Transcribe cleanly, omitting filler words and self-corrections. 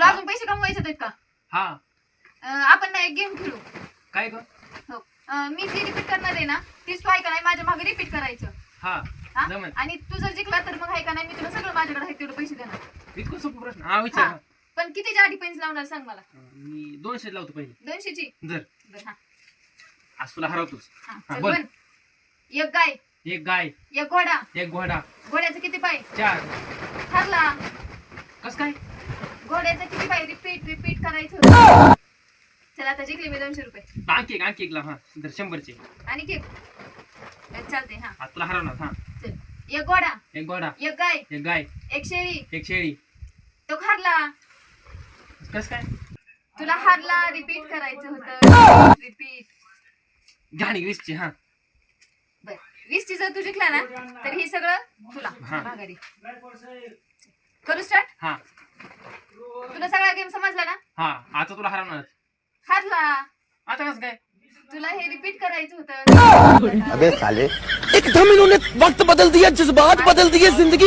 तुला अजून पैसे कमवायचे आहेत का? हा. आपण ना एक गेम खेळू. काय ग? हो. मी जी रिपीट करणार आहे ना तीच तू ऐका नाही माझ्या मागे रिपीट करायचं. हा हा? जमल. आणि तू जर जिंकला तर मग ऐका नाही मी तुला सगळं माझ्याकडे आहे तेवढे पैसे देणार. इतकं सोपं प्रश्न. हा विचार. हा. पण किती जाडी पेन्स लावणार सांग मला. मी 200 लावतो पहिले. 200 ची. जर बरं हा. आज तुला हरवतोच. हा, हा, चल बोल. बोल. एक गाय, एक गाय, एक घोडा. एक घोडा, घोड्याचे किती पाय? 4. ठरला. कस काय? घोड्याचे किती पाय? रिपीट रिपीट करायचं. चला आता जिंकले मी 200 रुपये. आणखी एक लाव. हा तर 100चे. आणि केक चालते. हा आज तुला हरवणार. हा. चल. एक घोडा, एक घोडा, एक गाय, एक गाय, एक शेळी. एक शेळी. तो हारला. कस काय? तुला हारला रिपीट करायचं होतं. रिपीट. गाणी 20ची. हा. बर 20 ची जर तू जिंकला ना तर हे सगळं तुला हा. माघारी. करू स्टार्ट. हा. तुला सगळा गेम समजला ना? हा आता तुला हरवणार. हारला. आता कस काय? तुला हे रिपीट करायचं होतं. अबे साले एकदम इन्होंने वक्त बदल दिया, जज्बात बदल दिए, जिंदगी